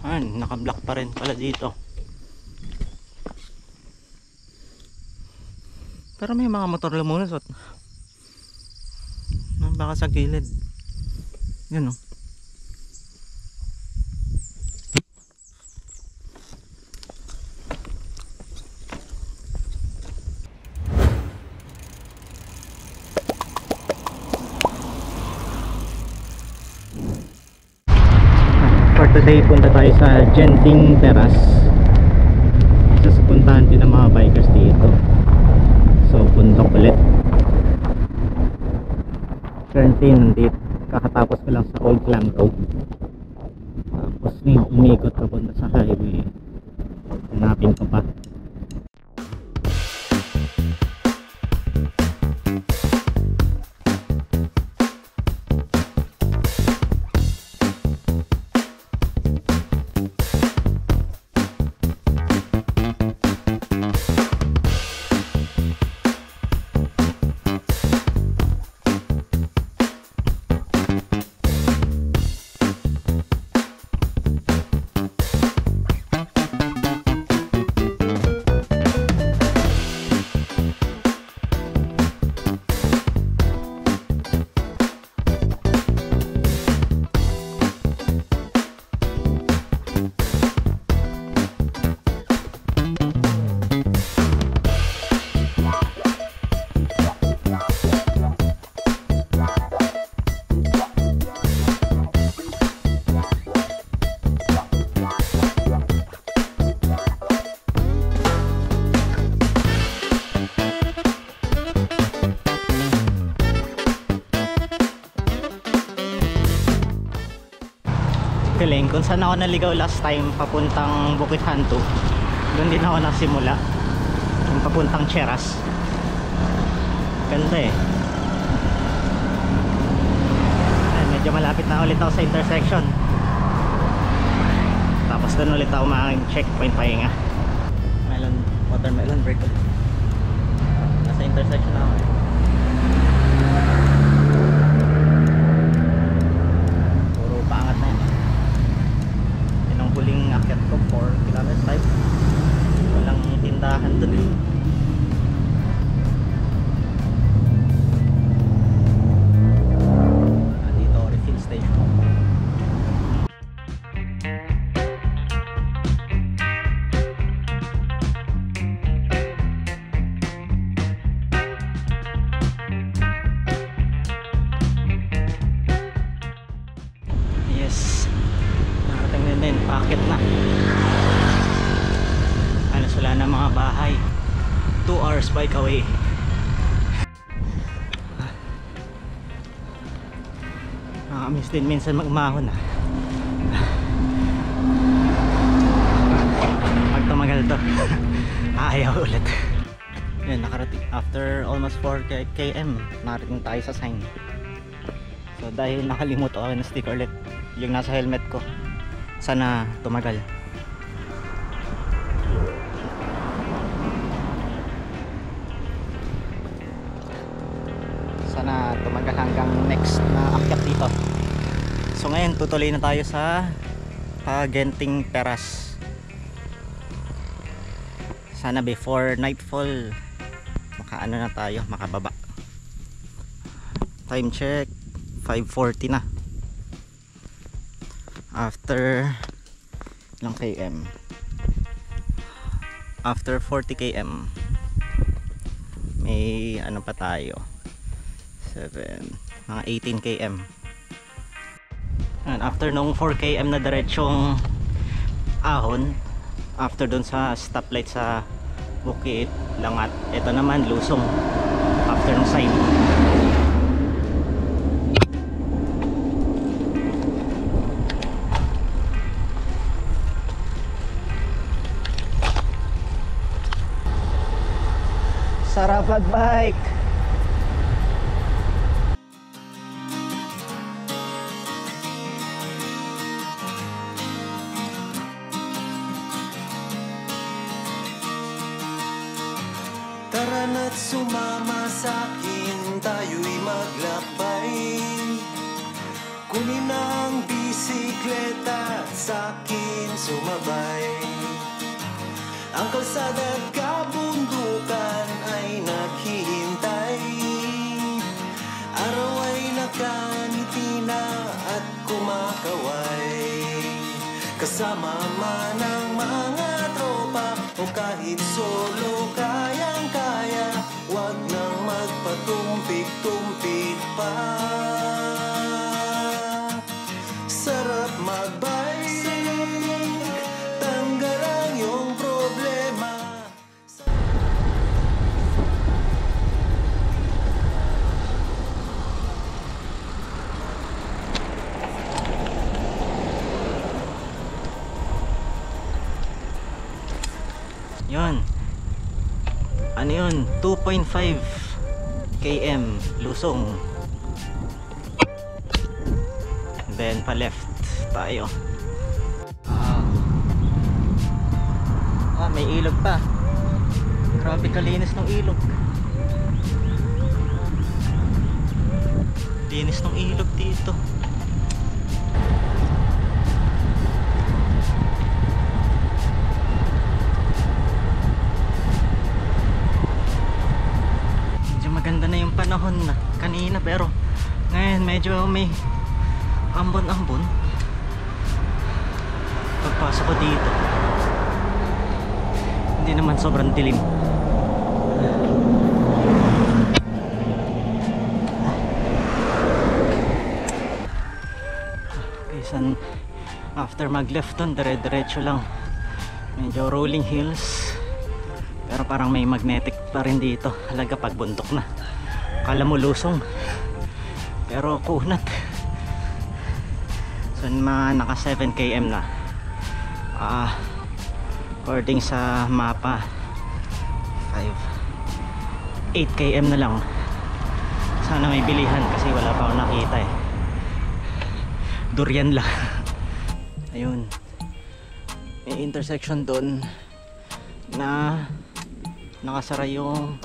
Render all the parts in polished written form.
Ayan, naka-block pa rin pala dito. Pero may mga motor lumulusot. Baka sa gilid. Yun o. For today, punta tayo sa Genting Terrace. Isa sa puntahan din ng mga bikers dito. So, bundok ulit. Currently, nandito. Kakatapos ko lang sa Old Clam Road. Tapos, umikot ka punta sa highway. Hanapin ko pa. Feeling kung saan ako naligaw last time papuntang Bukidhantu, doon din ako nasimula, yung papuntang Cheras. Ganda eh. Ayan, medyo malapit na ulit ako sa intersection, tapos doon ulit ako checkpoint pahinga. Watermelon break ulit. Nasa intersection na ako eh. Huling akyat ko 4 kilometers type. Walang tindahan doon eh. Dito refill station. Yes, nakating din, packet na. Ano, wala na mga bahay. 2 hours bike away. Nakamiss din minsan magmahon ah. Pag tumagal to ayaw ulit. Yan, nakarating after almost 4 km nakarating tayo sa sign. So dahil nakalimot ako na sticker ulit yung nasa helmet ko, sana tumagal. Sana tumagal hanggang next na akyat dito. So ngayon tutuloy na tayo sa Genting Terrace. Sana before nightfall makaano na tayo, makababa. Time check 5:40 na. After ilang km? After 40 km may ano pa tayo, 7 mga 18 km. And after nung 4 km na diretsong ahon, after dun sa stoplight sa Bukit Langat, ito naman lusong after nung sign. Sarap mag-bike. Tara na't sumama sa'kin, tayo'y maglakbay. Kunin ang bisikleta, sa'kin sumabay. Ang kalsada at kabundukan ay naghihintay. Araw ay nakangiti na at kumakaway. Kasama man ang mga tropa o kahit solo, kayang-kaya. Huwag nang magpatumpik-tumpik pa. Sarap magbike, tanggal ang iyong problema. Yun. Ano yun? 2.5 km lusong. And then pa left tayo. May ilog pa. Grabe kalinis ng ilog. Linis ng ilog dito. Maganda na yung panahon na kanina, pero ngayon medyo may ambon-ambon. Pagpasok ko dito, hindi naman sobrang dilim. Okay, after mag left on, dire-diretso lang. Medyo rolling hills, pero parang may magnetic pa rin dito. Halaga pag bundok na, kala mo lusong, pero kunat. So naka 7 km na. According sa mapa, 8 km na lang. Sana may bilihan kasi wala pa akong nakita eh. Durian lang. Ayun, may intersection doon na nakasara yung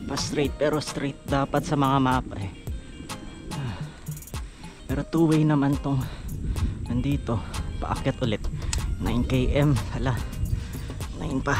pa straight, pero straight dapat sa mga mapa eh. Pero two-way naman tong nandito. Paakyat ulit 9 km. Hala, 9 pa.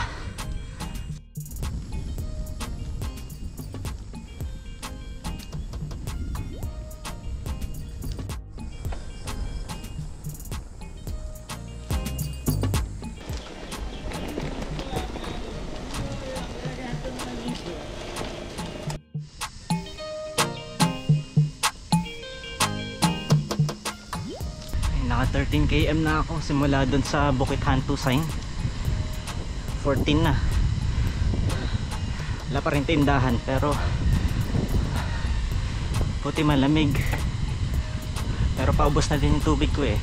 Naka 13 km na ako simula dun sa Bukit Hantu sign. 14 na. Wala pa rin tindahan, pero puti malamig. Pero paubos na din yung tubig ko eh.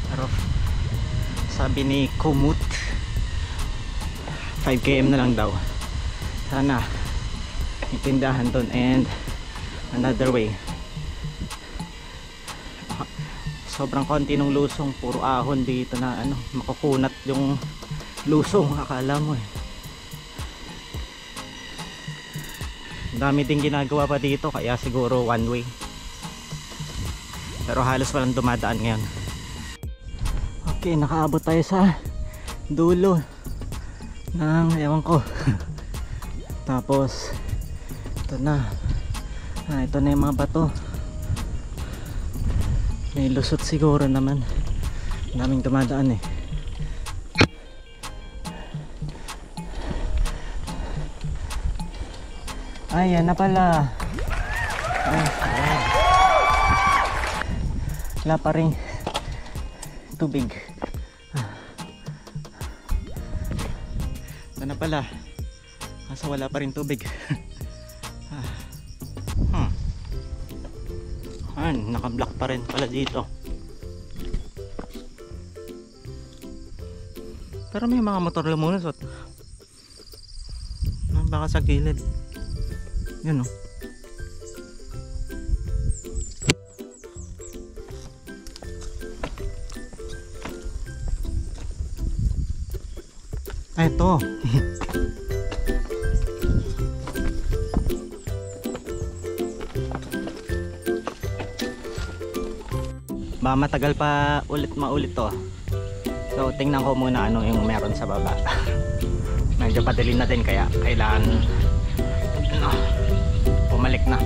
Pero sabi ni Kumut 5 km na lang daw. Sana may tindahan dun and another way. Sobrang konti ng lusong, puro ahon dito na ano, makukunat yung lusong, akala mo eh. Dami din ginagawa pa dito, kaya siguro one way. Pero halos walang dumadaan ngayon. Okay, nakaabot tayo sa dulo ng ewan ko. Tapos ito na. Ito na yung mga bato. May lusot siguro naman. Daming dumadaan eh. Ay, yan na pala. Ay, wala pa rin tubig. Ito na pala. Kaso wala pa rin tubig. Naka-block pa rin pala dito. Pero may mga motor lumulusot. Baka sa gilid. Yun o. Ito. Baka matagal pa maulit to. So tingnan ko muna ano yung meron sa baba. Medyo padali na din kaya kailangan pumalik na.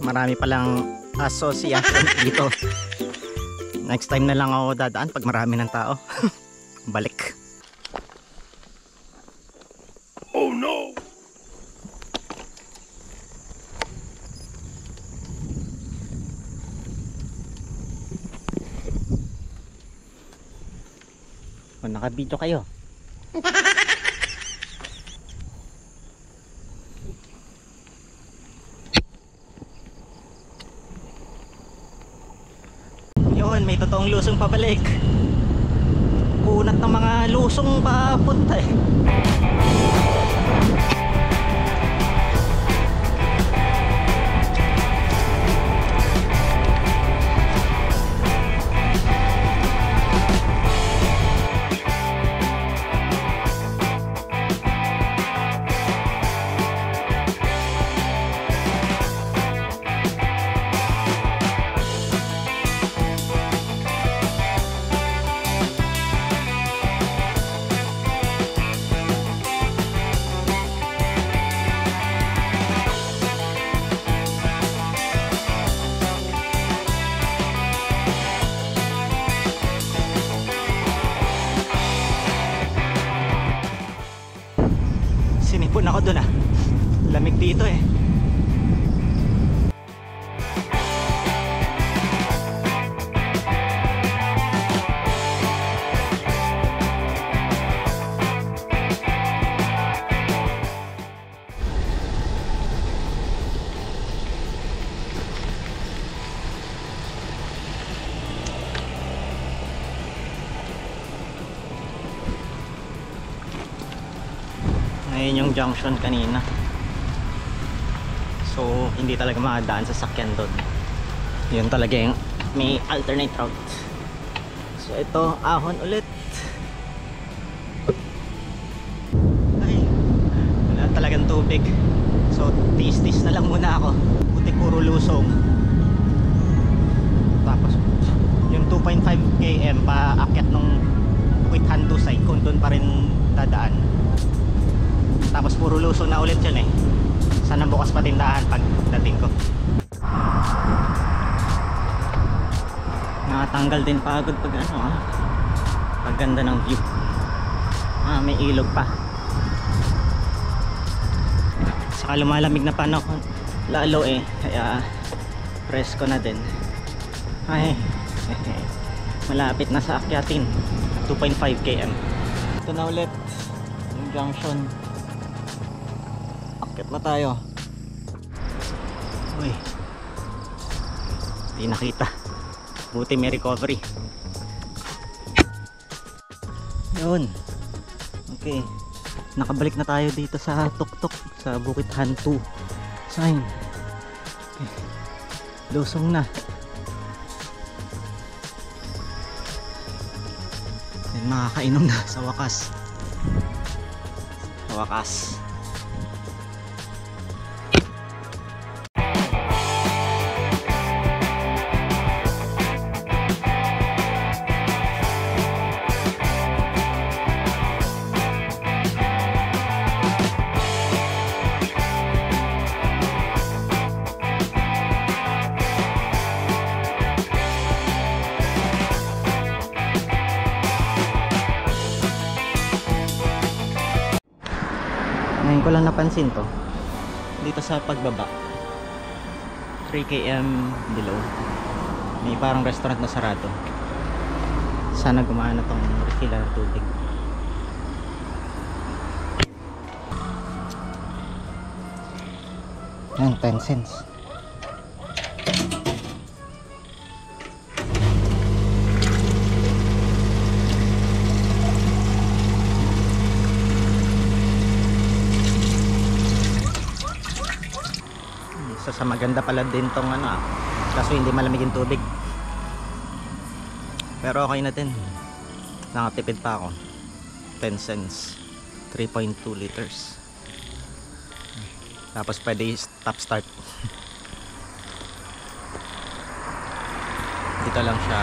Marami palang association dito. Next time na lang ako dadaan pag marami ng tao. Balik. Oh no! O, naka-video kayo. Yun, may totoong lusong pabalik. Kunat ng mga lusong papunta eh. Sinipon ako dun ah. Lamig dito eh. Ngayon yung junction kanina. So hindi talaga makadaan sa sakyan doon. Yun talaga yung may alternate route. So ito, ahon ulit. Ay, wala talagang tubig. So tis-tis na lang muna ako. Buti puro lusong. Tapos yung 2.5 km paakyat nung Bukit Hantu side, kung doon pa rin dadaan. Tapos puro lusong na ulit yun eh. Sana bukas pa tindahan pag dating ko. Nakatanggal din pagod pag ano ah. Pag ganda ng view. May ilog pa. Saka lumalamig na panahon lalo eh. Kaya presko na din. Ay malapit na sa akyatin. 2.5 km. Ito na ulit yung junction. Akyat na tayo. Uy, di nakita. Buti may recovery. Yun. Okay, nakabalik na tayo dito sa tuktok sa Bukit Hantu sign. Okay. Lusong na. Then makakainom na sa wakas. Sa wakas. Ngayon ko lang napansin to dito sa pagbaba 3 km below may parang restaurant na sarado. So sana gumana tong refiller ng tubig. Yan, 10 cents. Isa sa maganda pala din tong ano, kaso hindi malamig yung tubig. Pero okay na din. Nakatipid pa ako. 10 cents. 3.2 liters. Tapos pwede stop start. Dito lang siya.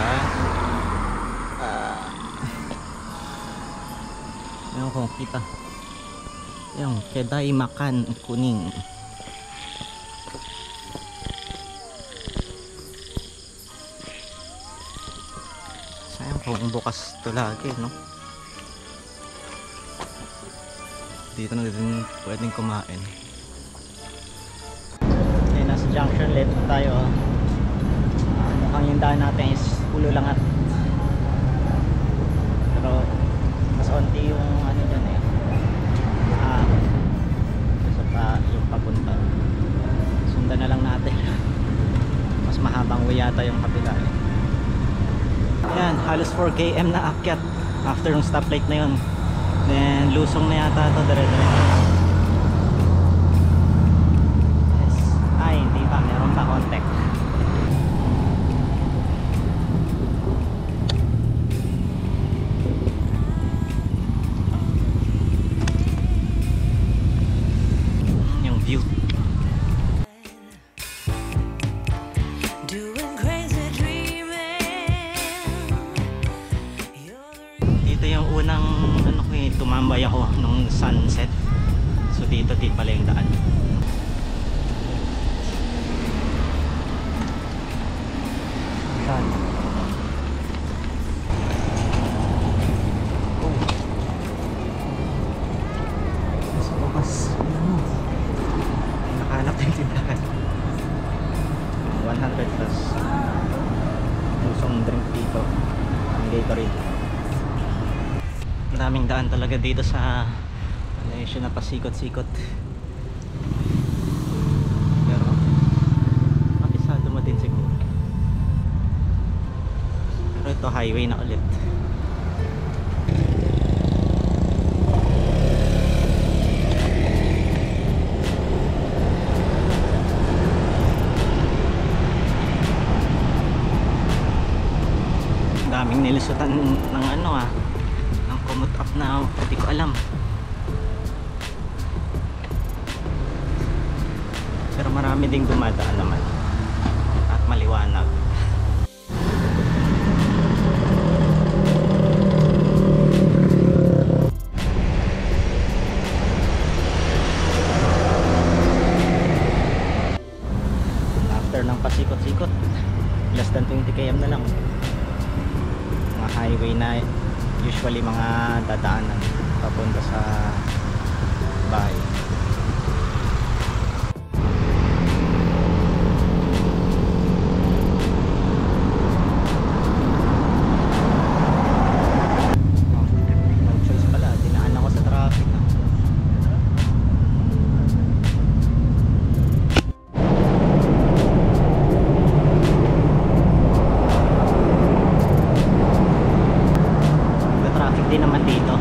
Ayan kung kita. Ayan, Keday Makan Kuning. Sayang kung bukas to lagi, no? Dito na din pwedeng kumain. Nasa junction left na tayo. Mukhang yung daan natin is Pulo Langat, pero mas onti yung ano dyan eh, isa pa yung papunta. Sundan na lang natin. Mas mahabang way yata yung kapila eh. Ayan, halos 4 km na akyat after yung stoplight na yun. Then lusong na yata ito, dire-diretso. Hindi pa, meron pa konti. Yung view. Dito yung unang ano ko eh, tumambay ako nung sunset. So dito pala yung daan. Sa bukas, ano, nakahanap din tindahan. 100 plus lusong drink dito ang Gatorade. Maraming daan talaga dito sa Malaysia na pasikot-sikot, pero mapisado mo din siguro. Pero ito highway na ulit. Daming nilusutan ng ano ng commute up na hindi ko alam. Pero marami ding dumadaan naman at maliwanag. After ng pasikot-sikot, less than 20 km na lang. Mga highway na usually mga dadaanan papunta sa bahay. No choice pala, dinaan ako sa traffic. Din naman dito,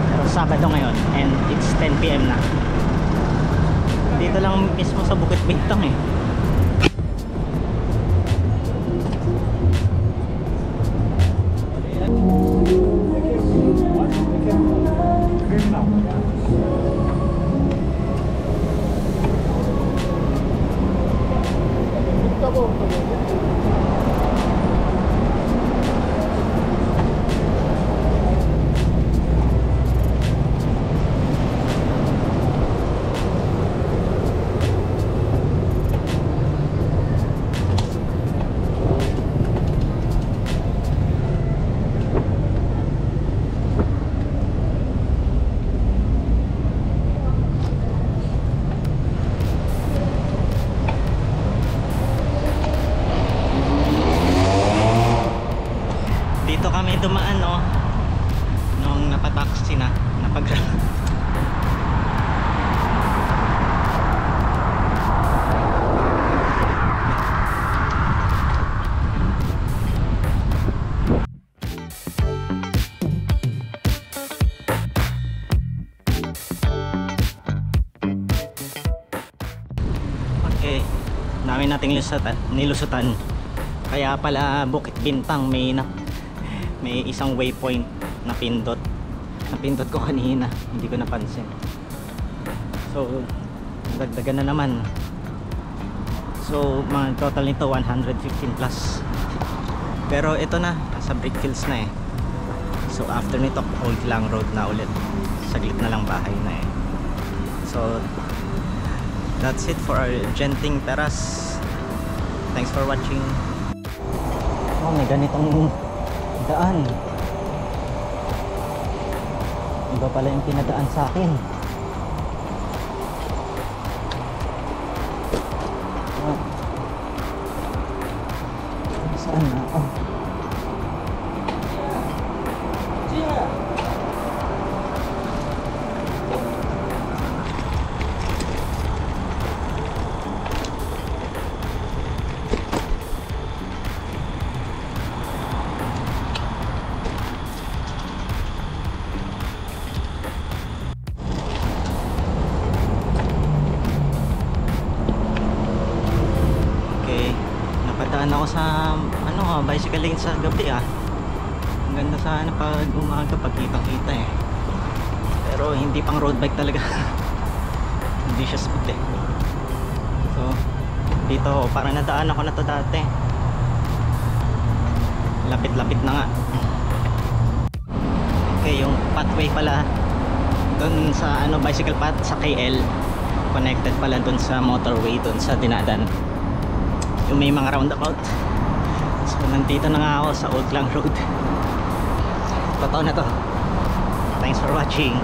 pero Sabado ngayon and it's 10 PM na. Dito lang mismo sa Bukit Bintang eh. taxi na napag okay, namin nating nilusutan. Kaya pala Bukit Bintang may isang waypoint na napindot ko kanina, hindi ko napansin. So dagdagan na naman. So mga total nito 115 plus. Pero ito na, sa Brickfields na eh. So after nito Old Klang Road na ulit. Saglit na lang bahay na eh. So that's it for our Genting Terrace. Thanks for watching. Oh, may ganitong daan. Iba pala yung pinadaan sa akin. Ah. Saan na ako? Napadaan ako sa bicycle lane sa gabi ah. Ang ganda sana pag umaga, pag kitang-kita eh. Pero hindi pang road bike talaga. Hindi siya smooth eh. So dito parang nadaan ako na to dati. Lapit-lapit na nga. Okay, yung pathway pala dun sa bicycle path sa KL, connected pala dun sa motorway dun sa dinadan. Yung may mga roundabout. So nandito na nga ako sa Old Klang Road. Totoo na to. Thanks for watching.